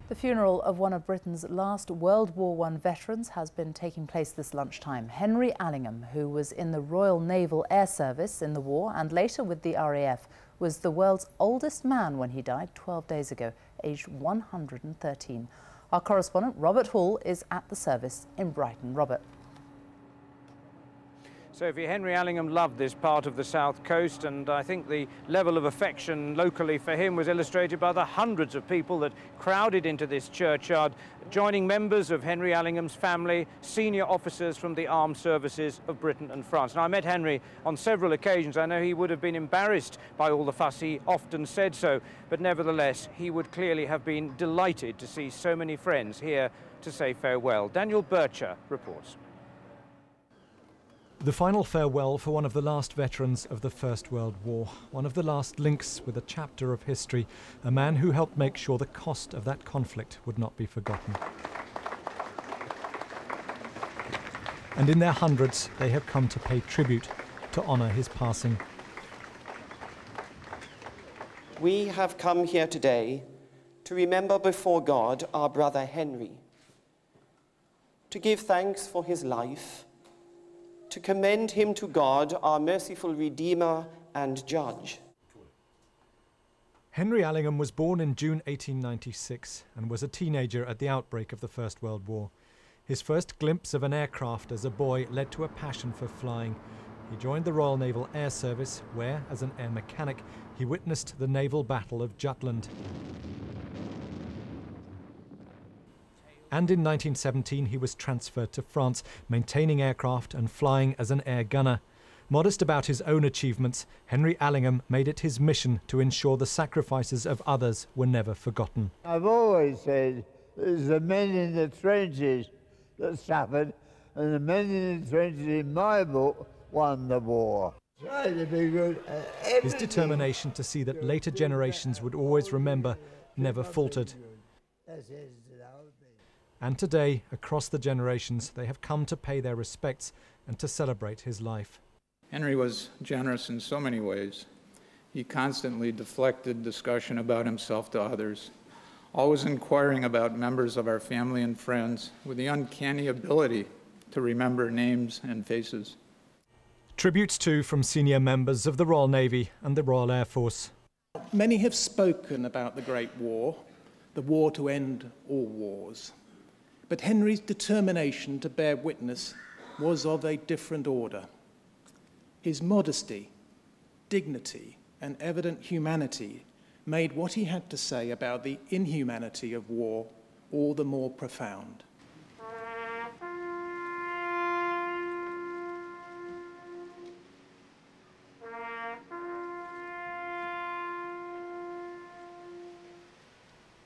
The funeral of one of Britain's last World War I veterans has been taking place this lunchtime. Henry Allingham, who was in the Royal Naval Air Service in the war and later with the RAF, was the world's oldest man when he died 12 days ago, aged 113. Our correspondent Robert Hall is at the service in Brighton. Robert. Sophie, Henry Allingham loved this part of the south coast, and I think the level of affection locally for him was illustrated by the hundreds of people that crowded into this churchyard, joining members of Henry Allingham's family, senior officers from the armed services of Britain and France. Now, I met Henry on several occasions. I know he would have been embarrassed by all the fuss. He often said so, but nevertheless, he would clearly have been delighted to see so many friends here to say farewell. Daniel Bircher reports. The final farewell for one of the last veterans of the First World War, one of the last links with a chapter of history, a man who helped make sure the cost of that conflict would not be forgotten. And in their hundreds, they have come to pay tribute to honour his passing. We have come here today to remember before God our brother Henry, to give thanks for his life, to commend him to God, our merciful Redeemer and Judge. Henry Allingham was born in June 1896 and was a teenager at the outbreak of the First World War. His first glimpse of an aircraft as a boy led to a passion for flying. He joined the Royal Naval Air Service, where, as an air mechanic, he witnessed the naval battle of Jutland. And in 1917 he was transferred to France, maintaining aircraft and flying as an air gunner. Modest about his own achievements, Henry Allingham made it his mission to ensure the sacrifices of others were never forgotten. I've always said there's the men in the trenches that suffered, and the men in the trenches in my book won the war. Try to be good at everything. His determination to see that later generations would always remember never faltered. And today, across the generations, they have come to pay their respects and to celebrate his life. Henry was generous in so many ways. He constantly deflected discussion about himself to others, always inquiring about members of our family and friends with the uncanny ability to remember names and faces. Tributes too from senior members of the Royal Navy and the Royal Air Force. Many have spoken about the Great War, the war to end all wars. But Henry's determination to bear witness was of a different order. His modesty, dignity, and evident humanity made what he had to say about the inhumanity of war all the more profound.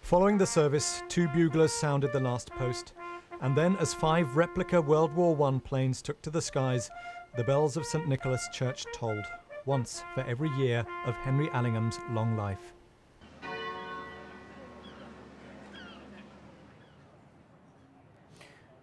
Following the service, 2 buglers sounded the last post, and then as 5 replica World War I planes took to the skies, the bells of St. Nicholas Church tolled, once for every year of Henry Allingham's long life.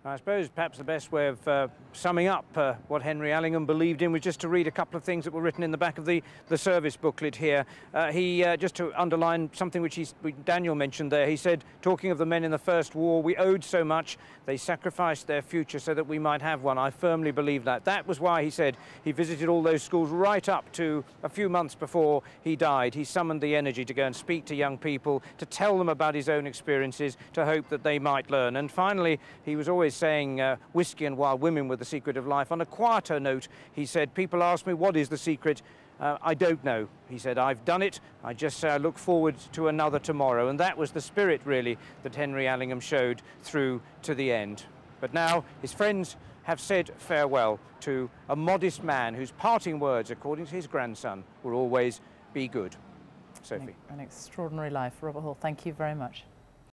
I suppose perhaps the best way of summing up what Henry Allingham believed in was just to read a couple of things that were written in the back of the service booklet here. Just to underline something which Daniel mentioned there, he said, talking of the men in the First War, we owed so much, they sacrificed their future so that we might have one. I firmly believe that. That was why, he said, he visited all those schools right up to a few months before he died. He summoned the energy to go and speak to young people, to tell them about his own experiences, to hope that they might learn. And finally, he was always saying whiskey and wild women were the secret of life. On a quieter note, he said, people ask me, what is the secret? I don't know. He said, I've done it. I just say I look forward to another tomorrow. And that was the spirit, really, that Henry Allingham showed through to the end. But now his friends have said farewell to a modest man whose parting words, according to his grandson, will always be good. Sophie. An extraordinary life. Robert Hall, thank you very much.